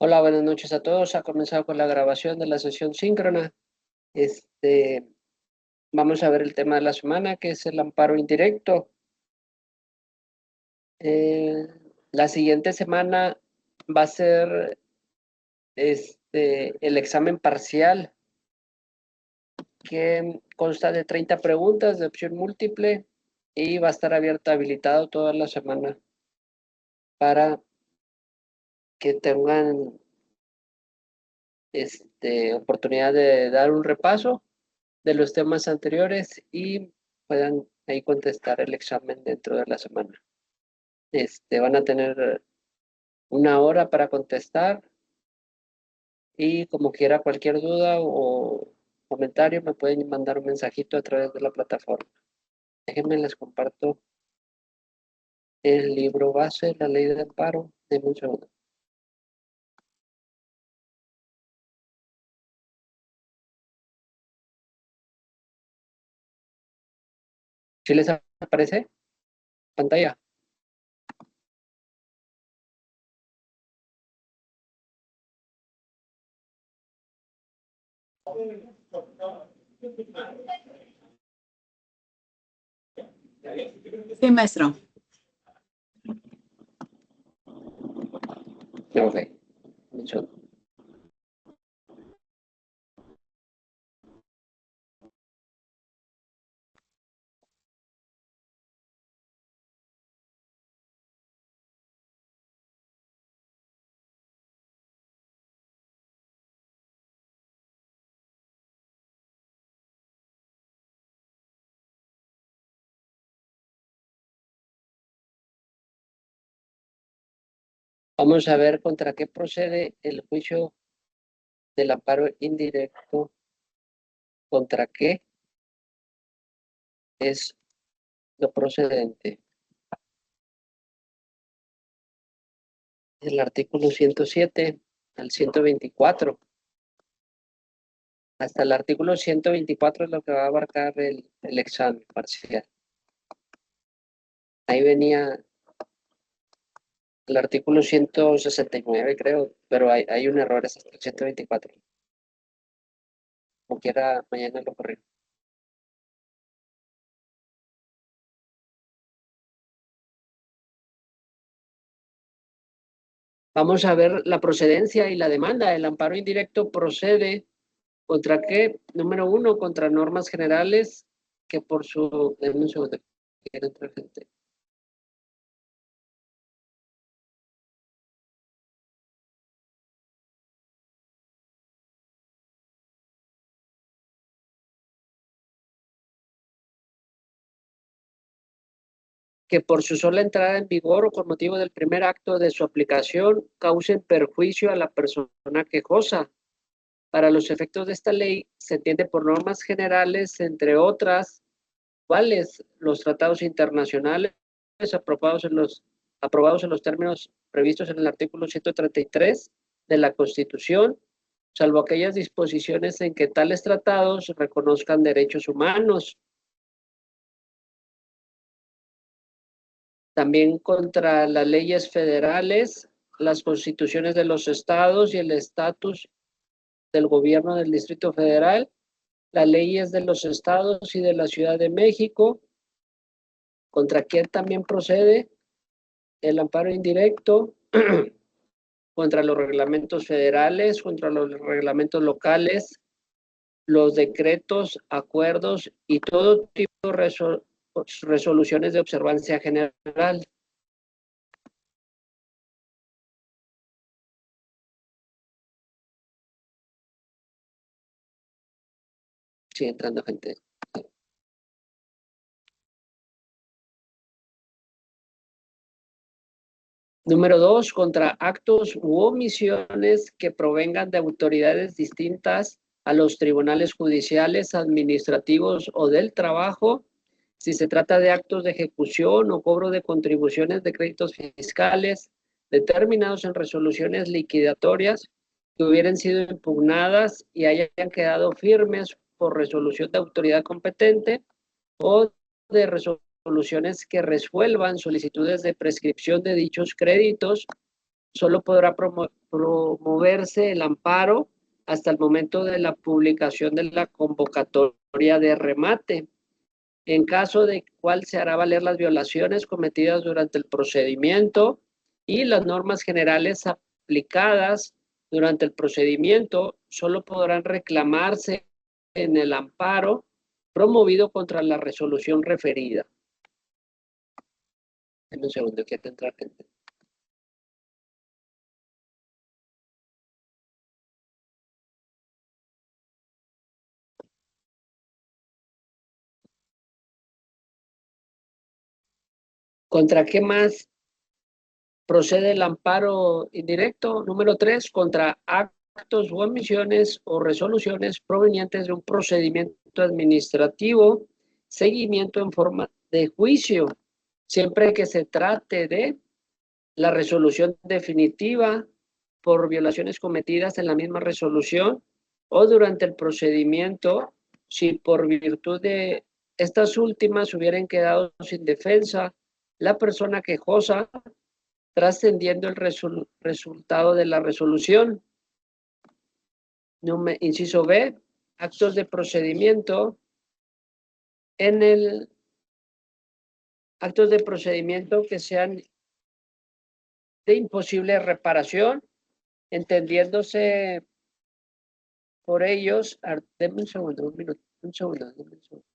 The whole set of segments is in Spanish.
Hola, buenas noches a todos. Ha comenzado con la grabación de la sesión síncrona. Vamos a ver el tema de la semana, que es el amparo indirecto. La siguiente semana va a ser el examen parcial, que consta de 30 preguntas de opción múltiple y va a estar abierto, habilitado toda la semana para que tengan oportunidad de dar un repaso de los temas anteriores y puedan ahí contestar el examen dentro de la semana. Van a tener una hora para contestar y como quiera cualquier duda o comentario me pueden mandar un mensajito a través de la plataforma. Déjenme les comparto el libro base, la ley de amparo. Denme un segundo. ¿Sí les aparece pantalla? Sí, maestro. Ok. Un segundo. Vamos a ver contra qué procede el juicio del amparo indirecto, contra qué es lo procedente. El artículo 107 al 124. Hasta el artículo 124 es lo que va a abarcar el examen parcial. Ahí venía el artículo 169, creo, pero hay un error, es hasta el 124. Como quiera, mañana lo corrijo. Vamos a ver la procedencia y la demanda. El amparo indirecto procede contra qué. Número uno, contra normas generales que por su... Denme un segundo, quiero entrar gente. Que por su sola entrada en vigor o con motivo del primer acto de su aplicación causen perjuicio a la persona quejosa. Para los efectos de esta ley se entiende por normas generales, entre otras, cuáles los tratados internacionales aprobados en los términos previstos en el artículo 133 de la Constitución, salvo aquellas disposiciones en que tales tratados reconozcan derechos humanos. También contra las leyes federales, las constituciones de los estados y el estatus del gobierno del Distrito Federal, las leyes de los estados y de la Ciudad de México. ¿Contra quién también procede el amparo indirecto? Contra los reglamentos federales, contra los reglamentos locales, los decretos, acuerdos y todo tipo de resoluciones de observancia general. Sigue entrando gente. Número 2, contra actos u omisiones que provengan de autoridades distintas a los tribunales judiciales, administrativos o del trabajo, si se trata de actos de ejecución o cobro de contribuciones de créditos fiscales determinados en resoluciones liquidatorias que hubieran sido impugnadas y hayan quedado firmes por resolución de autoridad competente o de resoluciones que resuelvan solicitudes de prescripción de dichos créditos, solo podrá promoverse el amparo hasta el momento de la publicación de la convocatoria de remate. En caso de cual se hará valer las violaciones cometidas durante el procedimiento y las normas generales aplicadas durante el procedimiento solo podrán reclamarse en el amparo promovido contra la resolución referida. En un segundo, que tendrá que entender. ¿Contra qué más procede el amparo indirecto? Número 3, contra actos o omisiones o resoluciones provenientes de un procedimiento administrativo, seguimiento en forma de juicio, siempre que se trate de la resolución definitiva por violaciones cometidas en la misma resolución o durante el procedimiento, si por virtud de estas últimas hubieran quedado sin defensa la persona quejosa, trascendiendo el resultado de la resolución. Inciso B, actos de procedimiento actos de procedimiento que sean de imposible reparación, entendiéndose por ellos, denme un segundo, un minuto, un segundo, denme un segundo.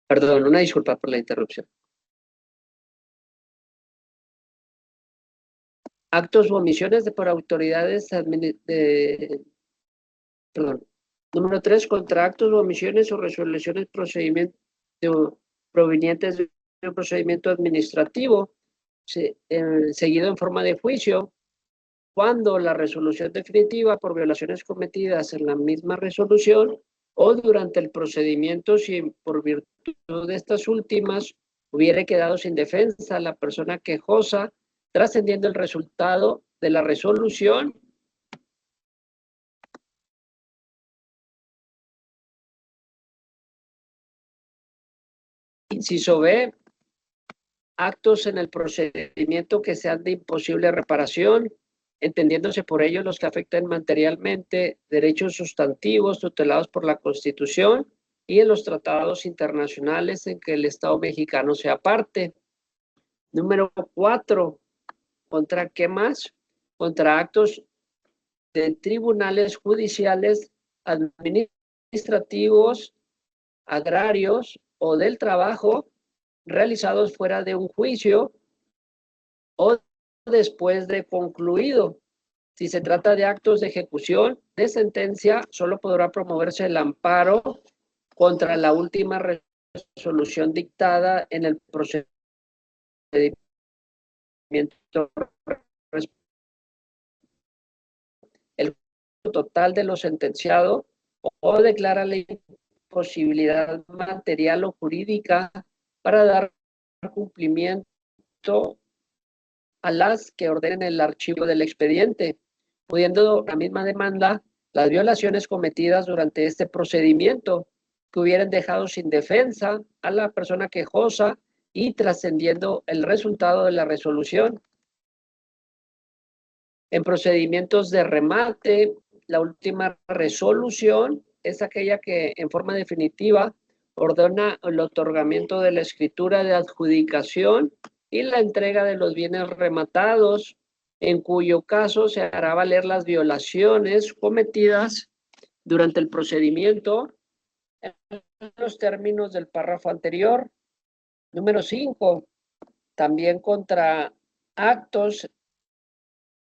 Perdón, una disculpa por la interrupción. Actos o omisiones por autoridades perdón. Número 3, contra actos o omisiones o resoluciones provenientes de un procedimiento administrativo seguido en forma de juicio, cuando la resolución definitiva por violaciones cometidas en la misma resolución o durante el procedimiento, si por virtud de estas últimas hubiera quedado sin defensa la persona quejosa, trascendiendo el resultado de la resolución. Inciso B, actos en el procedimiento que sean de imposible reparación, entendiéndose por ello los que afecten materialmente derechos sustantivos tutelados por la Constitución y en los tratados internacionales en que el Estado mexicano sea parte. Número 4, ¿contra qué más? Contra actos de tribunales judiciales, administrativos, agrarios o del trabajo realizados fuera de un juicio o después de concluido. Si se trata de actos de ejecución de sentencia, solo podrá promoverse el amparo contra la última resolución dictada en el procedimiento el total de lo sentenciado o declara la imposibilidad material o jurídica para dar cumplimiento a las que ordenen el archivo del expediente, pudiendo la misma demanda las violaciones cometidas durante este procedimiento que hubieran dejado sin defensa a la persona quejosa y trascendiendo el resultado de la resolución. En procedimientos de remate, la última resolución es aquella que en forma definitiva ordena el otorgamiento de la escritura de adjudicación y la entrega de los bienes rematados, en cuyo caso se hará valer las violaciones cometidas durante el procedimiento en los términos del párrafo anterior. Número 5, también contra actos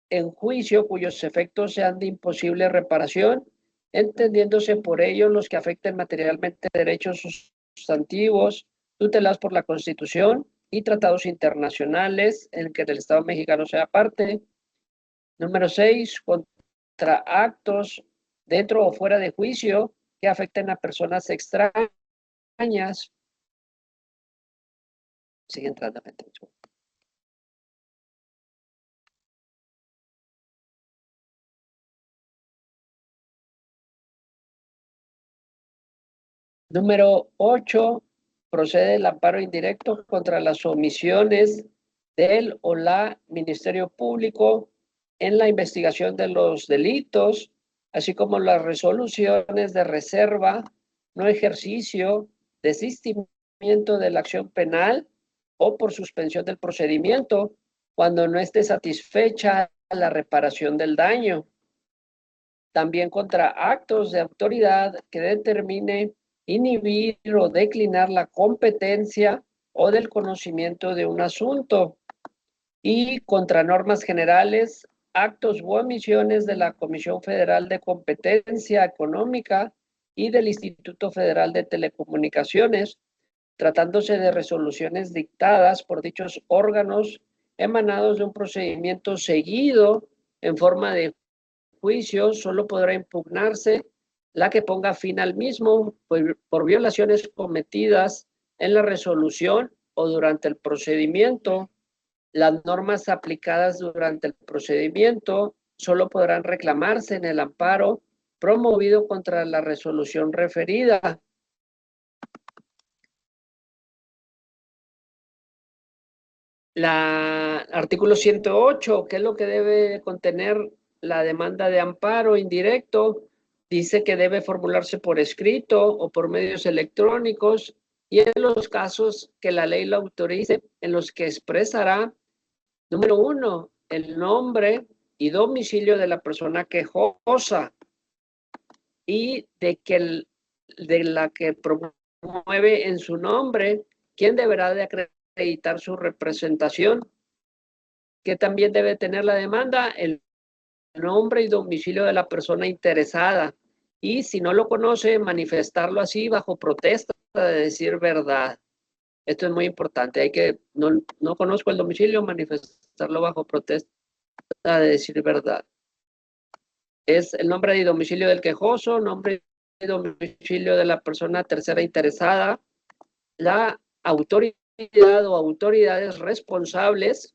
en juicio cuyos efectos sean de imposible reparación, entendiéndose por ello los que afecten materialmente derechos sustantivos tutelados por la Constitución y tratados internacionales en que el Estado mexicano sea parte. Número 6, contra actos dentro o fuera de juicio que afecten a personas extrañas. Sigue entrando. Número 8, procede el amparo indirecto contra las omisiones del o la Ministerio Público en la investigación de los delitos, así como las resoluciones de reserva, no ejercicio, desistimiento de la acción penal o por suspensión del procedimiento cuando no esté satisfecha la reparación del daño. También contra actos de autoridad que determine inhibir o declinar la competencia o del conocimiento de un asunto, y contra normas generales, actos u omisiones de la Comisión Federal de Competencia Económica y del Instituto Federal de Telecomunicaciones, tratándose de resoluciones dictadas por dichos órganos emanados de un procedimiento seguido en forma de juicio. Solo podrá impugnarse la que ponga fin al mismo por violaciones cometidas en la resolución o durante el procedimiento. Las normas aplicadas durante el procedimiento solo podrán reclamarse en el amparo promovido contra la resolución referida. Artículo 108, ¿qué es lo que debe contener la demanda de amparo indirecto? Dice que debe formularse por escrito o por medios electrónicos, y en los casos que la ley lo autorice, en los que expresará, número 1, el nombre y domicilio de la persona quejosa y de la que promueve en su nombre, quién deberá de acreditar su representación. Que también debe tener la demanda el nombre y domicilio de la persona interesada, y si no lo conoce, manifestarlo así bajo protesta de decir verdad. Esto es muy importante. Hay que, no conozco el domicilio, manifestarlo bajo protesta de decir verdad. Es el nombre y domicilio del quejoso, nombre y domicilio de la persona tercera interesada, la autoridad o autoridades responsables.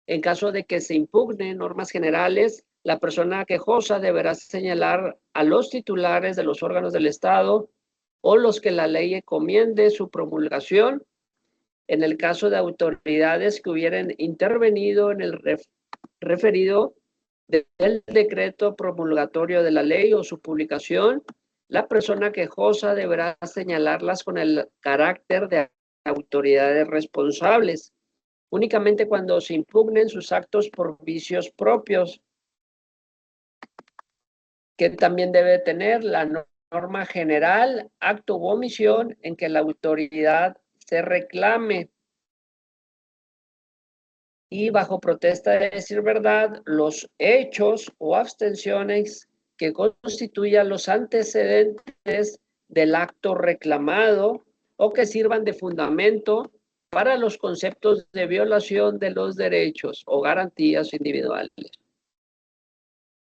En caso de que se impugnen normas generales, la persona quejosa deberá señalar a los titulares de los órganos del Estado o los que la ley encomiende su promulgación. En el caso de autoridades que hubieran intervenido en el referido del decreto promulgatorio de la ley o su publicación, la persona quejosa deberá señalarlas con el carácter de autoridades responsables. Únicamente cuando se impugnen sus actos por vicios propios, que también debe tener la norma general, acto u omisión en que la autoridad se reclame. Y bajo protesta de decir verdad, los hechos o abstenciones que constituyan los antecedentes del acto reclamado o que sirvan de fundamento para los conceptos de violación de los derechos o garantías individuales.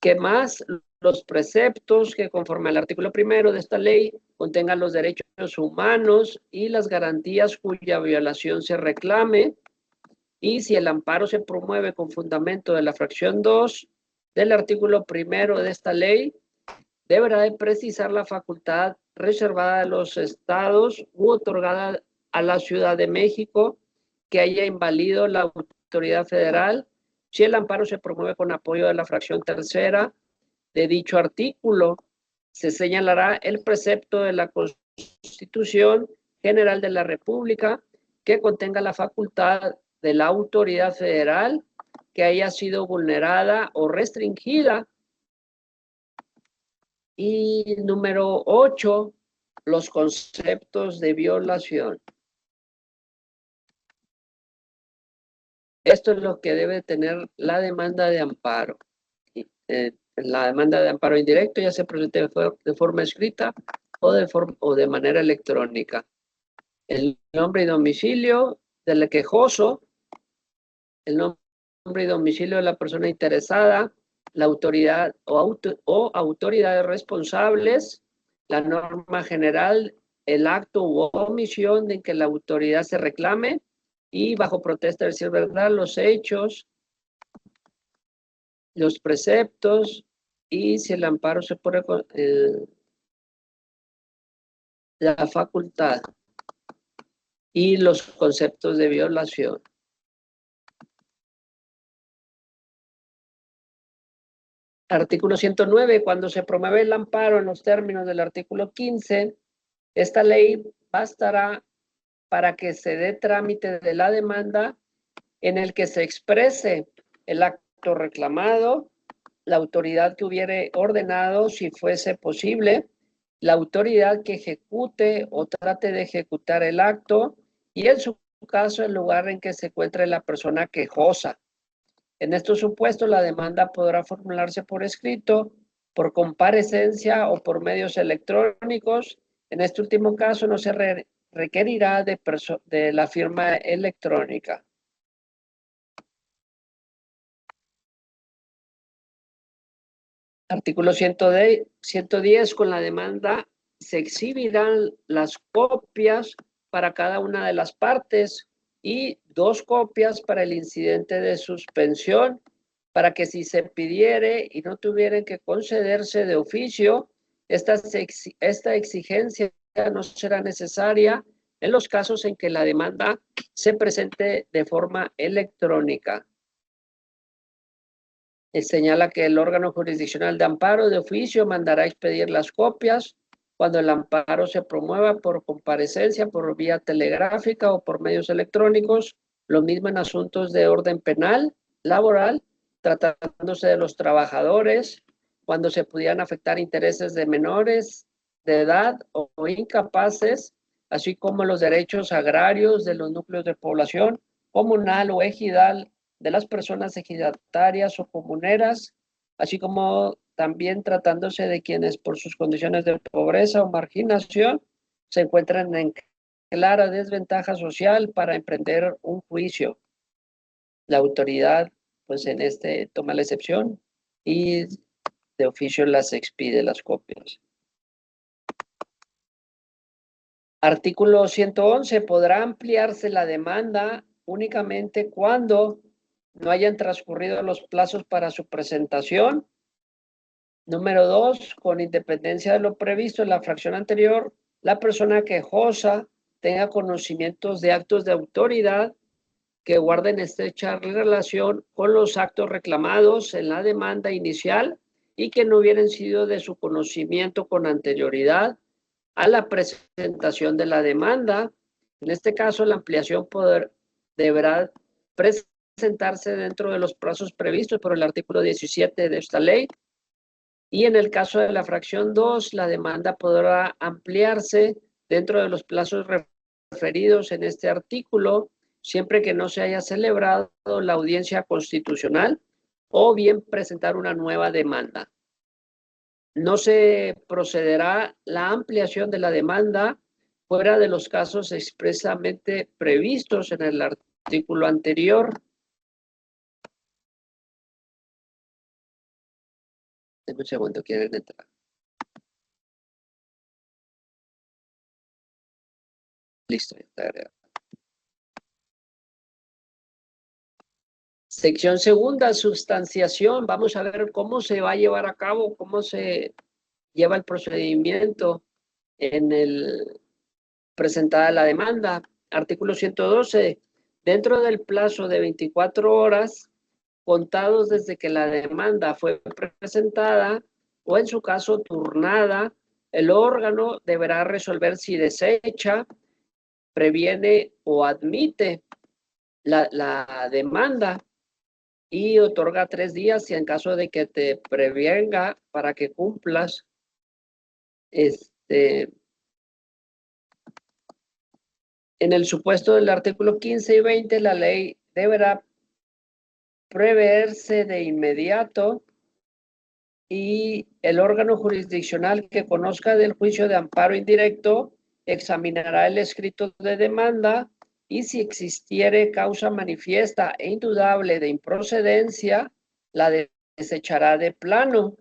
¿Qué más? Los preceptos que conforme al artículo 1 de esta ley contengan los derechos humanos y las garantías cuya violación se reclame. Y si el amparo se promueve con fundamento de la fracción 2 del artículo 1 de esta ley, deberá de precisar la facultad reservada a los estados u otorgada a la Ciudad de México que haya invalido la autoridad federal si el amparo se promueve con apoyo de la fracción 3 de dicho artículo. Se señalará el precepto de la Constitución General de la República que contenga la facultad de la autoridad federal que haya sido vulnerada o restringida. Y número 8, los conceptos de violación. Esto es lo que debe tener la demanda de amparo. La demanda de amparo indirecto ya se presenta de forma escrita o de manera electrónica. El nombre y domicilio del quejoso, el nombre y domicilio de la persona interesada, la autoridad o autoridades responsables, la norma general, el acto u omisión en que la autoridad se reclame y bajo protesta de decir verdad los hechos, los preceptos y si el amparo se pone con la facultad y los conceptos de violación. Artículo 109. Cuando se promueve el amparo en los términos del artículo 15, esta ley bastará para que se dé trámite de la demanda en el que se exprese el acto reclamado, la autoridad que hubiere ordenado, si fuese posible, la autoridad que ejecute o trate de ejecutar el acto y en su caso el lugar en que se encuentre la persona quejosa. En estos supuestos, la demanda podrá formularse por escrito, por comparecencia o por medios electrónicos. En este último caso, no se requerirá de la firma electrónica. Artículo 110. Con la demanda se exhibirán las copias para cada una de las partes y 2 copias para el incidente de suspensión, para que si se pidiere y no tuvieran que concederse de oficio, esta exigencia no será necesaria en los casos en que la demanda se presente de forma electrónica. Señala que el órgano jurisdiccional de amparo de oficio mandará expedir las copias cuando el amparo se promueva por comparecencia, por vía telegráfica o por medios electrónicos, lo mismo en asuntos de orden penal, laboral, tratándose de los trabajadores, cuando se pudieran afectar intereses de menores de edad o incapaces, así como los derechos agrarios de los núcleos de población comunal o ejidal de las personas ejidatarias o comuneras, así como también tratándose de quienes por sus condiciones de pobreza o marginación se encuentran en clara desventaja social para emprender un juicio. La autoridad, pues en este toma la excepción y de oficio las expide las copias. Artículo 111. Podrá ampliarse la demanda únicamente cuando no hayan transcurrido los plazos para su presentación. Número 2, con independencia de lo previsto en la fracción anterior, la persona quejosa tenga conocimientos de actos de autoridad que guarden estrecha relación con los actos reclamados en la demanda inicial y que no hubieran sido de su conocimiento con anterioridad a la presentación de la demanda. En este caso, la ampliación deberá presentarse dentro de los plazos previstos por el artículo 17 de esta ley. Y en el caso de la fracción 2, la demanda podrá ampliarse dentro de los plazos referidos en este artículo, siempre que no se haya celebrado la audiencia constitucional o bien presentar una nueva demanda. No se procederá la ampliación de la demanda fuera de los casos expresamente previstos en el artículo anterior. Deme un segundo, quieren entrar. Listo, ya está agregado. Sección segunda, sustanciación. Vamos a ver cómo se va a llevar a cabo, cómo se lleva el procedimiento en el presentada la demanda. Artículo 112. Dentro del plazo de 24 horas, contados desde que la demanda fue presentada o en su caso turnada, el órgano deberá resolver si desecha, previene o admite la demanda y otorga 3 días si en caso de que te prevenga para que cumplas en el supuesto del artículo 15 y 20, la ley deberá preverse de inmediato y el órgano jurisdiccional que conozca del juicio de amparo indirecto examinará el escrito de demanda y si existiere causa manifiesta e indudable de improcedencia, la desechará de plano.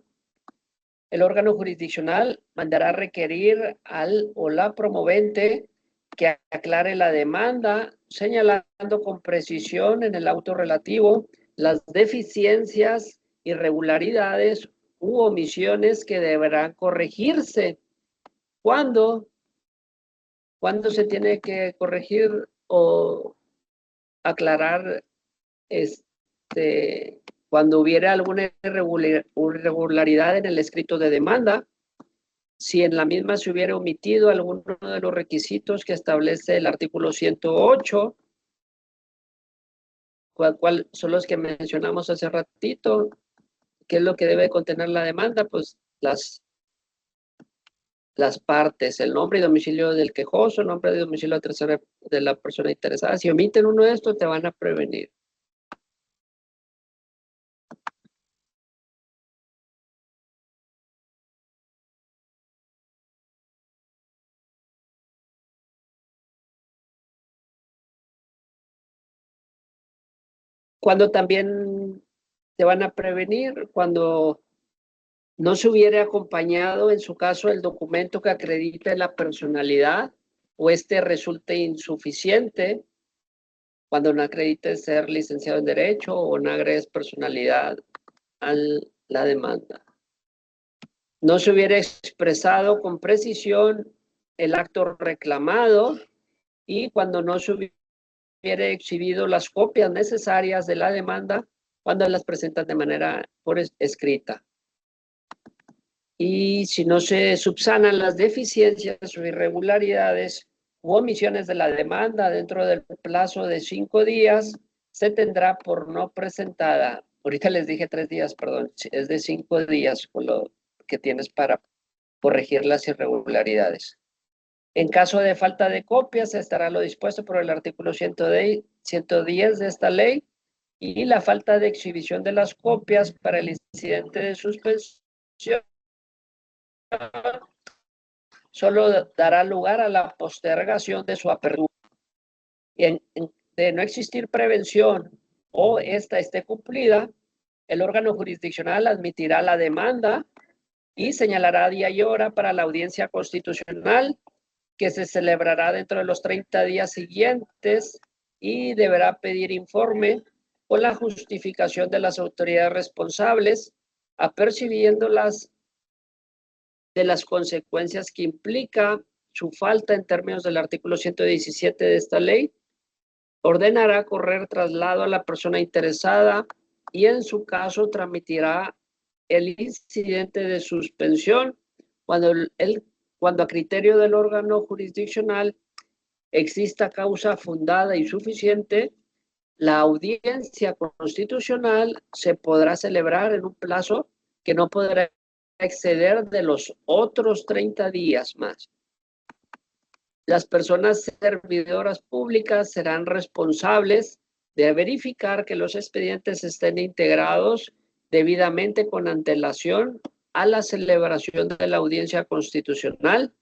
El órgano jurisdiccional mandará requerir al o la promovente que aclare la demanda, señalando con precisión en el auto relativo las deficiencias, irregularidades u omisiones que deberán corregirse. ¿Cuándo se tiene que corregir o aclarar cuando hubiera alguna irregularidad en el escrito de demanda? Si en la misma se hubiera omitido alguno de los requisitos que establece el artículo 108, ¿cuál son los que mencionamos hace ratito? ¿Qué es lo que debe contener la demanda? Pues las partes, el nombre y domicilio del quejoso, el nombre y domicilio de la persona interesada. Si omiten uno de estos, te van a prevenir. Cuando también te van a prevenir, cuando no se hubiera acompañado, en su caso, el documento que acredite la personalidad o resulte insuficiente, cuando no acredite ser licenciado en Derecho o no agregues personalidad a la demanda. No se hubiera expresado con precisión el acto reclamado y cuando no se hubiera exhibido las copias necesarias de la demanda cuando las presentan de manera escrita. Y si no se subsanan las deficiencias o irregularidades u omisiones de la demanda dentro del plazo de 5 días, se tendrá por no presentada. Ahorita les dije 3 días, perdón, es de 5 días con lo que tienes para corregir las irregularidades. En caso de falta de copias, estará lo dispuesto por el artículo 110 de esta ley y la falta de exhibición de las copias para el incidente de suspensión solo dará lugar a la postergación de su apertura. De no existir prevención o esta esté cumplida, el órgano jurisdiccional admitirá la demanda y señalará día y hora para la audiencia constitucional que se celebrará dentro de los 30 días siguientes y deberá pedir informe con la justificación de las autoridades responsables, apercibiéndolas de las consecuencias que implica su falta en términos del artículo 117 de esta ley. Ordenará correr traslado a la persona interesada y en su caso tramitirá el incidente de suspensión cuando a criterio del órgano jurisdiccional exista causa fundada y suficiente. La audiencia constitucional se podrá celebrar en un plazo que no podrá exceder de los otros 30 días más. Las personas servidoras públicas serán responsables de verificar que los expedientes estén integrados debidamente con antelación a la celebración de la audiencia constitucional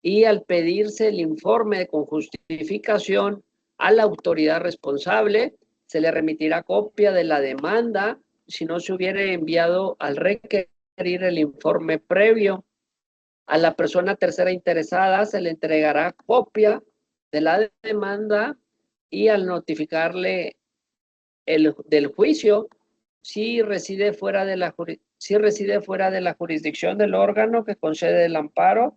y al pedirse el informe con justificación a la autoridad responsable, se le remitirá copia de la demanda si no se hubiera enviado al requerir el informe previo. A la persona tercera interesada se le entregará copia de la demanda y al notificarle del juicio, si reside fuera de la jurisdicción del órgano que concede el amparo,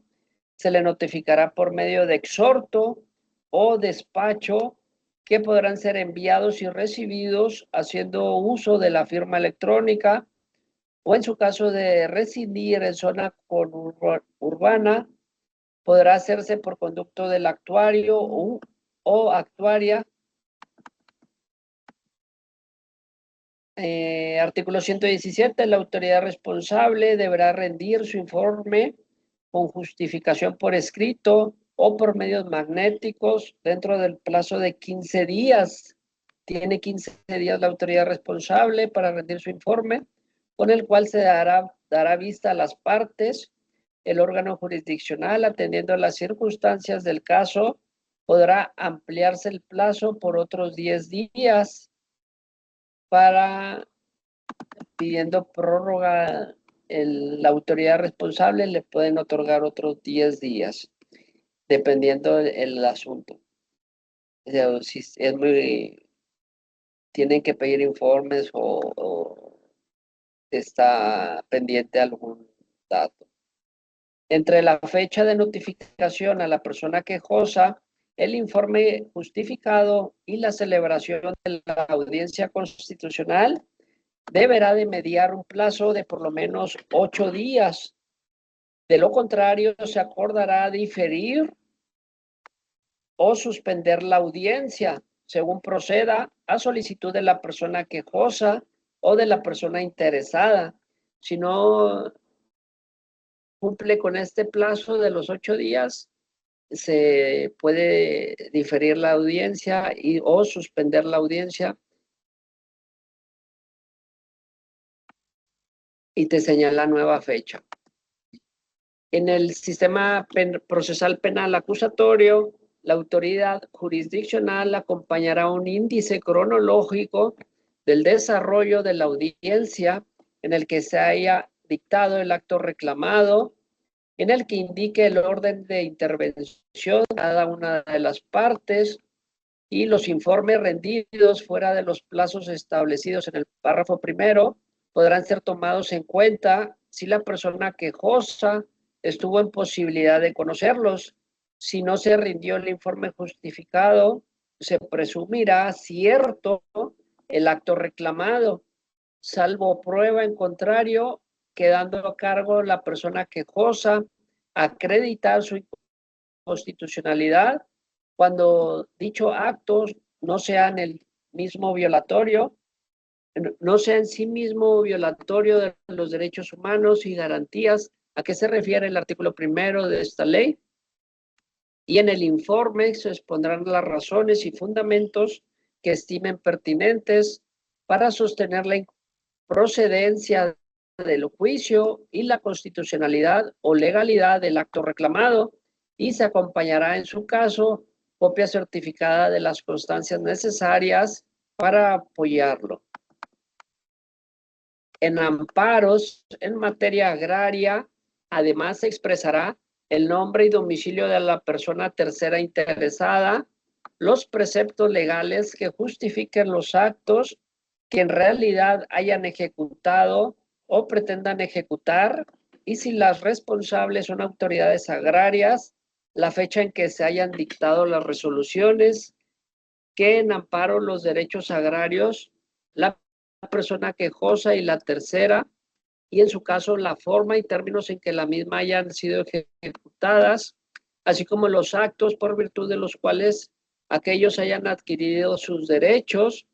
se le notificará por medio de exhorto o despacho que podrán ser enviados y recibidos haciendo uso de la firma electrónica o en su caso de residir en zona urbana, podrá hacerse por conducto del actuario o actuaria. Artículo 117, la autoridad responsable deberá rendir su informe con justificación por escrito o por medios magnéticos dentro del plazo de 15 días. Tiene 15 días la autoridad responsable para rendir su informe, con el cual se dará vista a las partes, el órgano jurisdiccional, atendiendo a las circunstancias del caso, podrá ampliarse el plazo por otros 10 días para, pidiendo prórroga, la autoridad responsable le pueden otorgar otros 10 días, dependiendo del asunto. O sea, si es muy, tienen que pedir informes o está pendiente algún dato. Entre la fecha de notificación a la persona quejosa, el informe justificado y la celebración de la audiencia constitucional, deberá de mediar un plazo de por lo menos 8 días. De lo contrario, se acordará diferir o suspender la audiencia, según proceda, a solicitud de la persona quejosa o de la persona interesada. Si no cumple con este plazo de los 8 días, se puede diferir la audiencia o suspender la audiencia y te señala nueva fecha. En el sistema procesal penal acusatorio, la autoridad jurisdiccional acompañará un índice cronológico del desarrollo de la audiencia en el que se haya dictado el acto reclamado, en el que indique el orden de intervención de cada una de las partes y los informes rendidos fuera de los plazos establecidos en el párrafo primero podrán ser tomados en cuenta si la persona quejosa estuvo en posibilidad de conocerlos. Si no se rindió el informe justificado, se presumirá cierto el acto reclamado, salvo prueba en contrario, quedando a cargo la persona quejosa acreditar su inconstitucionalidad cuando dicho acto no sea en el mismo violatorio, no sea en sí mismo violatorio de los derechos humanos y garantías. ¿A qué se refiere el artículo primero de esta ley? Y en el informe se expondrán las razones y fundamentos que estimen pertinentes para sostener la procedencia del juicio y la constitucionalidad o legalidad del acto reclamado, y se acompañará en su caso copia certificada de las constancias necesarias para apoyarlo. En amparos en materia agraria, además se expresará el nombre y domicilio de la persona tercera interesada, los preceptos legales que justifiquen los actos que en realidad hayan ejecutado o pretendan ejecutar, y si las responsables son autoridades agrarias, la fecha en que se hayan dictado las resoluciones que en amparo los derechos agrarios, la persona quejosa y la tercera, y en su caso la forma y términos en que la misma hayan sido ejecutadas, así como los actos por virtud de los cuales aquellos hayan adquirido sus derechos,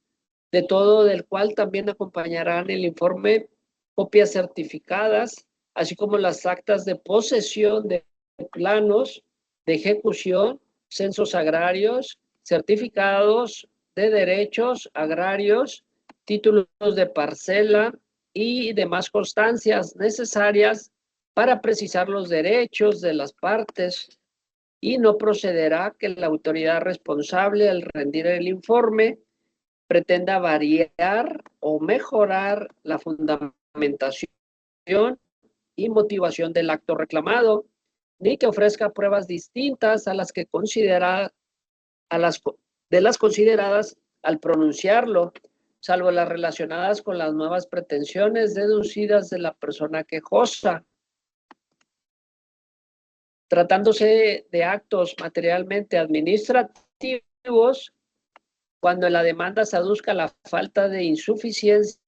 de todo del cual también acompañarán el informe copias certificadas, así como las actas de posesión de planos de ejecución, censos agrarios, certificados de derechos agrarios, títulos de parcela y demás constancias necesarias para precisar los derechos de las partes, y no procederá que la autoridad responsable al rendir el informe pretenda variar o mejorar la fundamentación y motivación del acto reclamado, ni que ofrezca pruebas distintas a las que considera, de las consideradas al pronunciarlo, salvo las relacionadas con las nuevas pretensiones deducidas de la persona quejosa. Tratándose de actos materialmente administrativos, cuando en la demanda se aduzca la falta de insuficiencia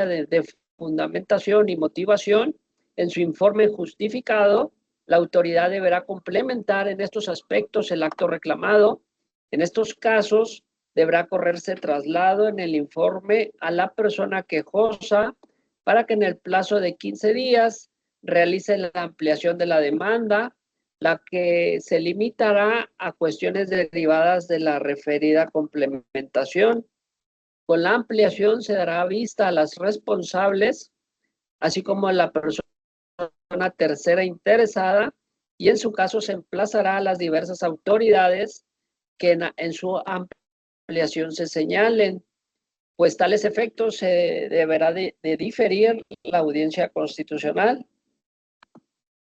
de fundamentación y motivación en su informe justificado, la autoridad deberá complementar en estos aspectos el acto reclamado. En estos casos, deberá correrse traslado en el informe a la persona quejosa para que en el plazo de 15 días realice la ampliación de la demanda, la que se limitará a cuestiones derivadas de la referida complementación. Con la ampliación se dará vista a las responsables, así como a la persona tercera interesada, y en su caso se emplazará a las diversas autoridades que en su ampliación se señalen, pues tales efectos se deberá de diferir la audiencia constitucional.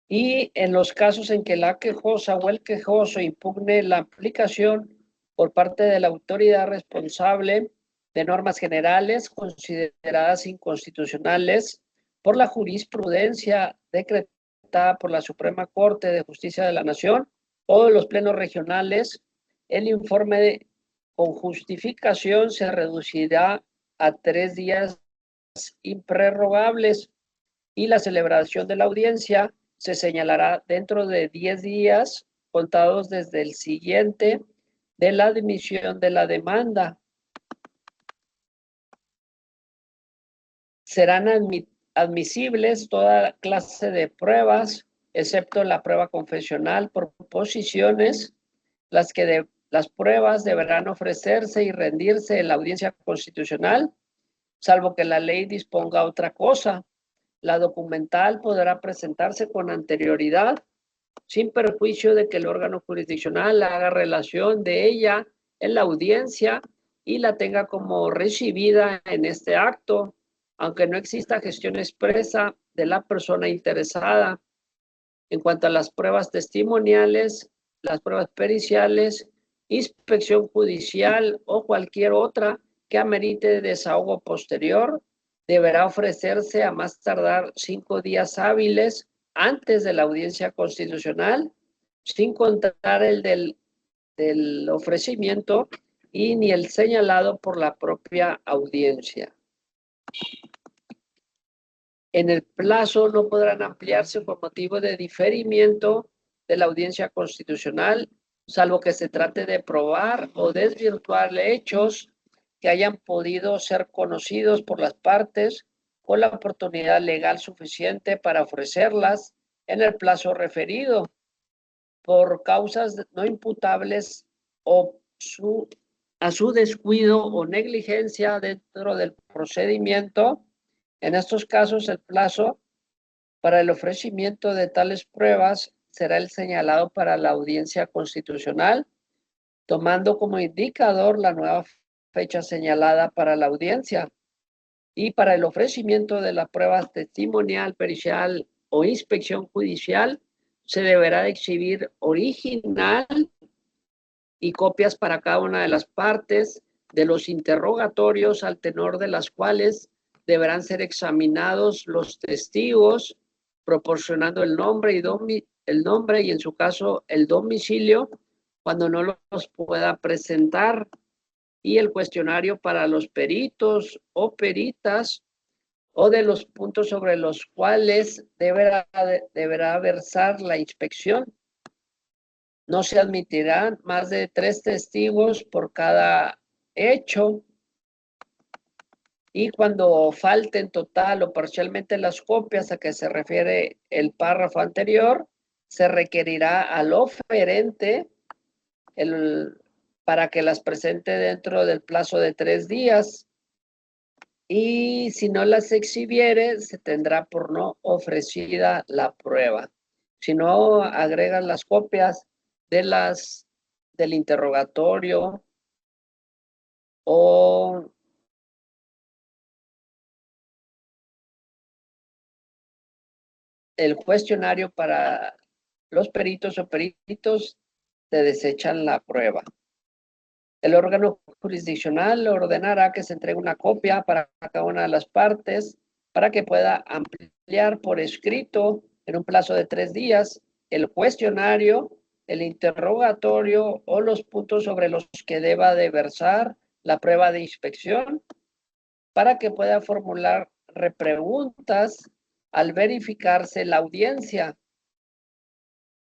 Y en los casos en que la quejosa o el quejoso impugne la aplicación por parte de la autoridad responsable de normas generales consideradas inconstitucionales por la jurisprudencia decretada por la Suprema Corte de Justicia de la Nación o de los plenos regionales, el informe con justificación se reducirá a 3 días improrrogables y la celebración de la audiencia se señalará dentro de 10 días contados desde el siguiente de la admisión de la demanda. Serán admisibles toda clase de pruebas, excepto la prueba confesional por posiciones, las pruebas deberán ofrecerse y rendirse en la audiencia constitucional, salvo que la ley disponga otra cosa. La documental podrá presentarse con anterioridad, sin perjuicio de que el órgano jurisdiccional haga relación de ella en la audiencia y la tenga como recibida en este acto, aunque no exista gestión expresa de la persona interesada. En cuanto a las pruebas testimoniales, las pruebas periciales, inspección judicial o cualquier otra que amerite desahogo posterior, deberá ofrecerse a más tardar 5 días hábiles antes de la audiencia constitucional, sin contar el del ofrecimiento y ni el señalado por la propia audiencia. En el plazo no podrán ampliarse por motivo de diferimiento de la audiencia constitucional, salvo que se trate de probar o desvirtuar hechos que hayan podido ser conocidos por las partes con la oportunidad legal suficiente para ofrecerlas en el plazo referido, por causas no imputables o a su descuido o negligencia dentro del procedimiento. En estos casos, el plazo para el ofrecimiento de tales pruebas será el señalado para la audiencia constitucional, tomando como indicador la nueva fecha señalada para la audiencia. Y para el ofrecimiento de la prueba testimonial, pericial o inspección judicial, se deberá de exhibir original y copias para cada una de las partes de los interrogatorios, al tenor de las cuales deberán ser examinados los testigos, proporcionando el nombre y en su caso el domicilio cuando no los pueda presentar, y el cuestionario para los peritos o peritas, o de los puntos sobre los cuales deberá versar la inspección. No se admitirán más de 3 testigos por cada hecho, y cuando falten total o parcialmente las copias a que se refiere el párrafo anterior, se requerirá al oferente para que las presente dentro del plazo de 3 días, y si no las exhibiere, se tendrá por no ofrecida la prueba. Si no agregan las copias del interrogatorio o el cuestionario para los peritos o peritos, te desechan la prueba. El órgano jurisdiccional ordenará que se entregue una copia para cada una de las partes para que pueda ampliar por escrito en un plazo de 3 días el cuestionario, el interrogatorio o los puntos sobre los que deba de versar la prueba de inspección, para que pueda formular repreguntas al verificarse la audiencia,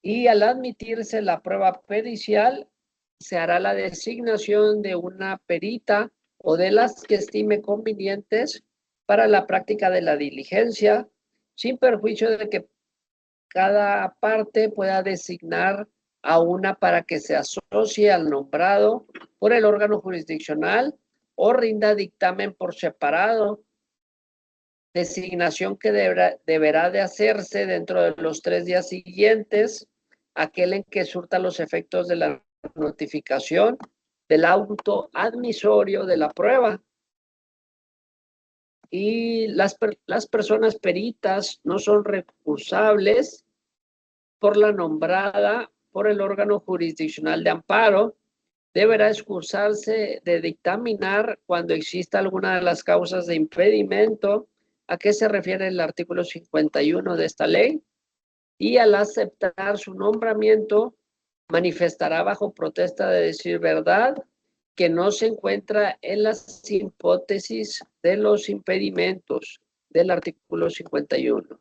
y al admitirse la prueba pericial se hará la designación de una perita o de las que estime convenientes para la práctica de la diligencia, sin perjuicio de que cada parte pueda designar a una para que se asocie al nombrado por el órgano jurisdiccional o rinda dictamen por separado, designación que deberá de hacerse dentro de los 3 días siguientes aquel en que surta los efectos de la notificación del auto admisorio de la prueba. Y las personas peritas no son recursables por la nombrada por el órgano jurisdiccional de amparo. Deberá excusarse de dictaminar cuando exista alguna de las causas de impedimento a que se refiere el artículo 51 de esta ley, y al aceptar su nombramiento manifestará bajo protesta de decir verdad que no se encuentra en las hipótesis de los impedimentos del artículo 51.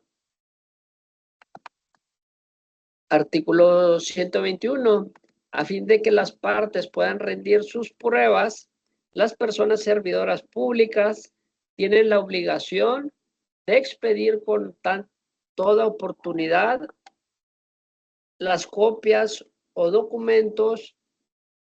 Artículo 121. A fin de que las partes puedan rendir sus pruebas, las personas servidoras públicas tienen la obligación de expedir con toda oportunidad las copias o documentos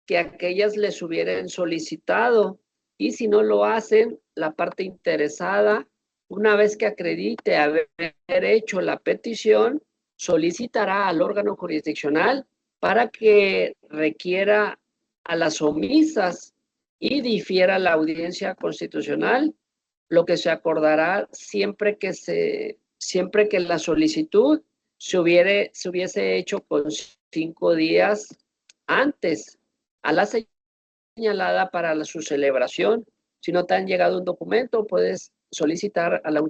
que aquellas les hubieran solicitado, y si no lo hacen, la parte interesada, una vez que acredite haber hecho la petición, solicitará al órgano jurisdiccional para que requiera a las omisas y difiera la audiencia constitucional, lo que se acordará siempre que la solicitud se hubiese hecho con 5 días antes a la señalada para su celebración. Si no te han llegado un documento, puedes solicitar a la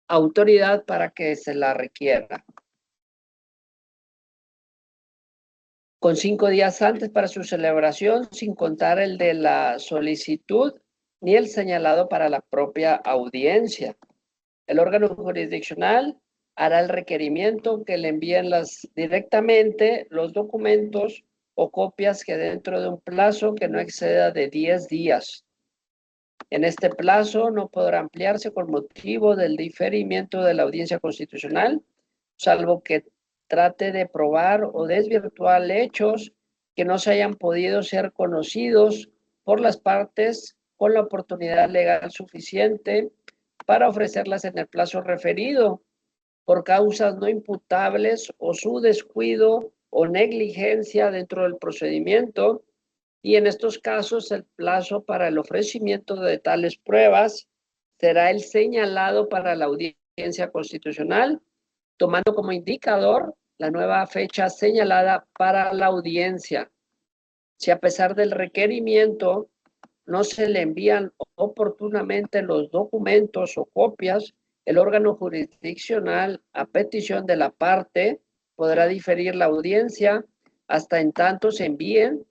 autoridad para que se la requiera. Con 5 días antes para su celebración, sin contar el de la solicitud ni el señalado para la propia audiencia. El órgano jurisdiccional hará el requerimiento que le envíen directamente los documentos o copias que dentro de un plazo que no exceda de 10 días. En este plazo no podrá ampliarse con motivo del diferimiento de la audiencia constitucional, salvo que trate de probar o desvirtuar hechos que no se hayan podido ser conocidos por las partes con la oportunidad legal suficiente para ofrecerlas en el plazo referido, por causas no imputables o su descuido o negligencia dentro del procedimiento, y en estos casos el plazo para el ofrecimiento de tales pruebas será el señalado para la audiencia constitucional, tomando como indicador la nueva fecha señalada para la audiencia. Si a pesar del requerimiento no se le envían oportunamente los documentos o copias, el órgano jurisdiccional, a petición de la parte, podrá diferir la audiencia hasta en tanto se envíen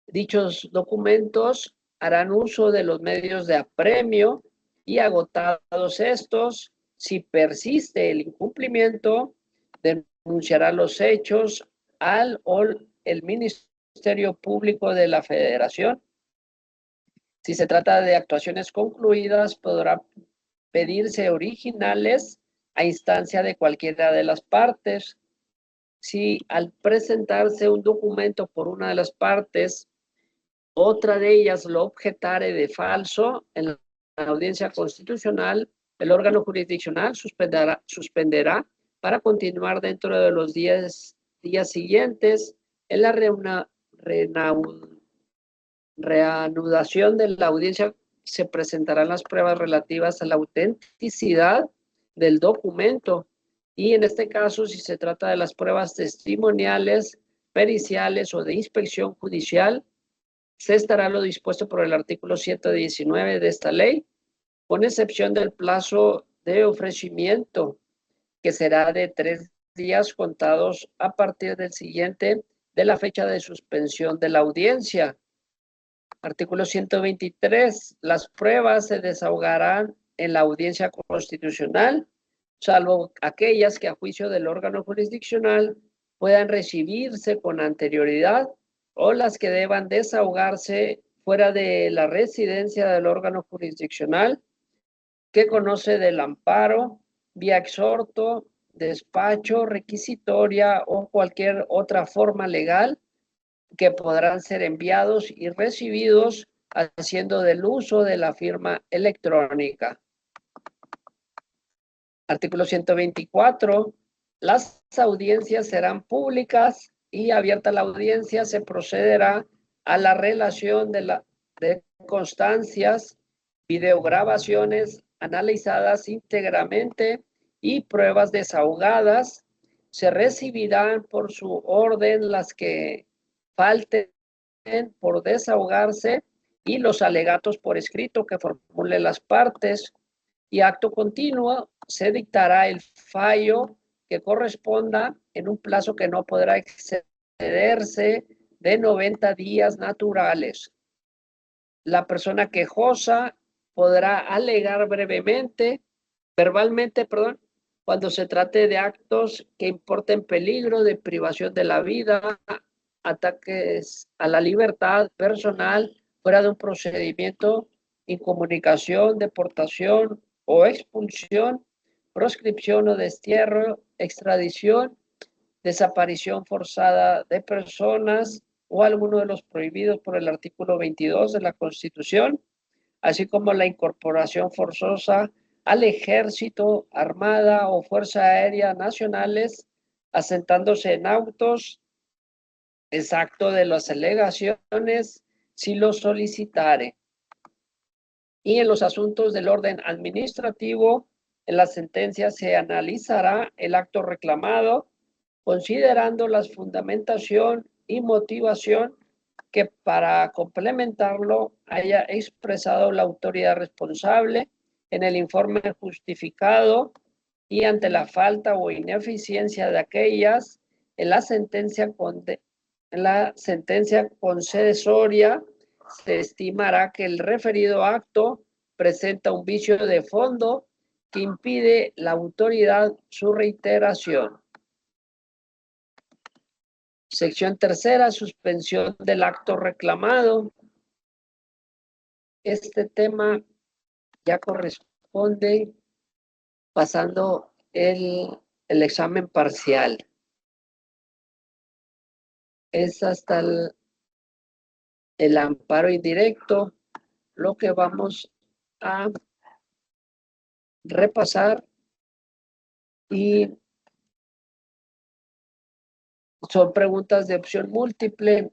dichos documentos. Harán uso de los medios de apremio y, agotados estos, si persiste el incumplimiento, denunciará los hechos al o el Ministerio Público de la Federación. Si se trata de actuaciones concluidas, podrá pedirse originales a instancia de cualquiera de las partes. Si al presentarse un documento por una de las partes, otra de ellas lo objetare de falso en la audiencia constitucional, el órgano jurisdiccional suspenderá para continuar dentro de los 10 días siguientes. En la reanudación de la audiencia se presentarán las pruebas relativas a la autenticidad del documento, y en este caso, si se trata de las pruebas testimoniales, periciales o de inspección judicial, se estará lo dispuesto por el artículo 119 de esta ley, con excepción del plazo de ofrecimiento, que será de 3 días contados a partir del siguiente de la fecha de suspensión de la audiencia. Artículo 123. Las pruebas se desahogarán en la audiencia constitucional, salvo aquellas que a juicio del órgano jurisdiccional puedan recibirse con anterioridad, o las que deban desahogarse fuera de la residencia del órgano jurisdiccional, que conoce del amparo, vía exhorto, despacho, requisitoria o cualquier otra forma legal, que podrán ser enviados y recibidos haciendo del uso de la firma electrónica. Artículo 124. Las audiencias serán públicas y abierta la audiencia se procederá a la relación de constancias, videograbaciones analizadas íntegramente y pruebas desahogadas. Se recibirán por su orden las que falten por desahogarse y los alegatos por escrito que formulen las partes, y acto continuo se dictará el fallo que corresponda en un plazo que no podrá excederse de 90 días naturales. La persona quejosa podrá alegar verbalmente, cuando se trate de actos que importen peligro de privación de la vida, ataques a la libertad personal fuera de un procedimiento, incomunicación, deportación o expulsión, proscripción o destierro, extradición, desaparición forzada de personas o alguno de los prohibidos por el artículo 22 de la Constitución, así como la incorporación forzosa al ejército, armada o fuerza aérea nacionales, asentándose en autos, exacto de las alegaciones, si lo solicitare. Y en los asuntos del orden administrativo, en la sentencia se analizará el acto reclamado, considerando la fundamentación y motivación que para complementarlo haya expresado la autoridad responsable en el informe justificado, y ante la falta o ineficiencia de aquellas, en la sentencia concesoria se estimará que el referido acto presenta un vicio de fondo que impide la autoridad su reiteración. Sección tercera, suspensión del acto reclamado. Este tema ya corresponde pasando el examen parcial. Es hasta el amparo indirecto lo que vamos a repasar, y son preguntas de opción múltiple.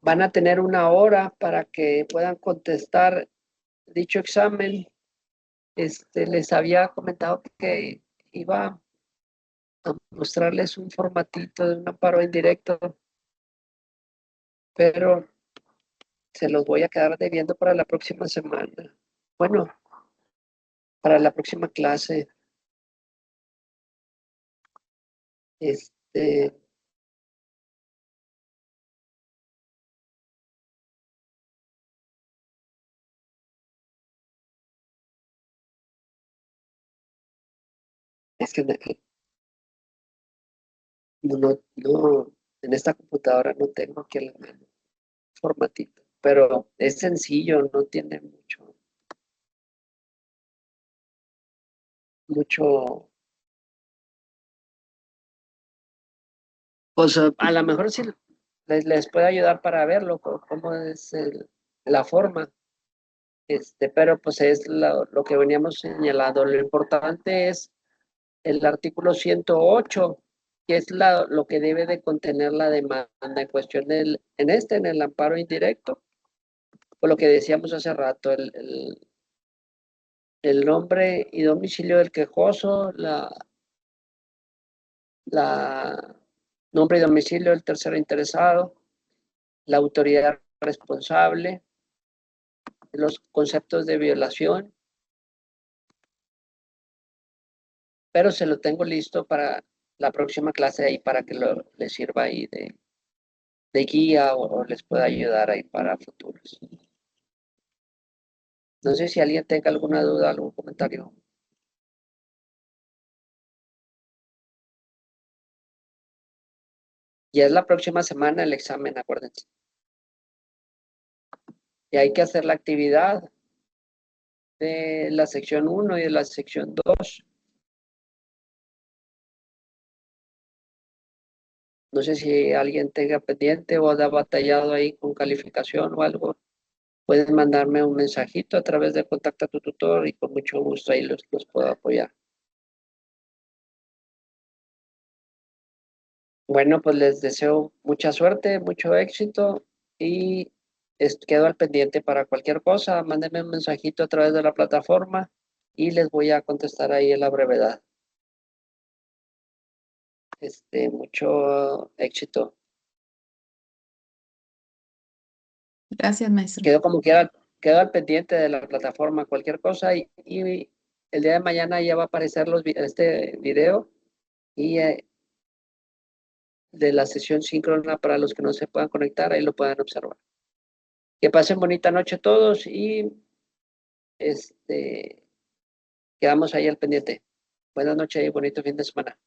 Van a tener 1 hora para que puedan contestar dicho examen. Les había comentado que iba a mostrarles un formatito de un amparo indirecto, pero se los voy a quedar debiendo para la próxima semana. Bueno, para la próxima clase. Este, es que no, en esta computadora no tengo aquí el formatito, pero es sencillo, no tiene mucho, pues a lo mejor sí les puede ayudar para verlo, cómo es la forma, pero pues es lo que veníamos señalando. Lo importante es el artículo 108, que es lo que debe de contener la demanda en cuestión en el amparo indirecto, por lo que decíamos hace rato, el nombre y domicilio del quejoso, la nombre y domicilio del tercero interesado, la autoridad responsable, los conceptos de violación, pero se lo tengo listo para la próxima clase ahí para que les sirva ahí de guía o les pueda ayudar ahí para futuros. No sé si alguien tenga alguna duda, algún comentario. Ya es la próxima semana el examen, acuérdense. Y hay que hacer la actividad de la sección 1 y de la sección 2. No sé si alguien tenga pendiente o ha batallado ahí con calificación o algo. pueden mandarme un mensajito a través de Contacta a tu Tutor y con mucho gusto ahí los puedo apoyar. Bueno, pues les deseo mucha suerte, mucho éxito y quedo al pendiente para cualquier cosa. Mándenme un mensajito a través de la plataforma y les voy a contestar ahí en la brevedad. Mucho éxito. Gracias, maestro. Quedo como quiera, quedo al pendiente de la plataforma, cualquier cosa y el día de mañana ya va a aparecer este video y de la sesión síncrona para los que no se puedan conectar, ahí lo puedan observar. Que pasen bonita noche todos y quedamos ahí al pendiente. Buenas noches y bonito fin de semana.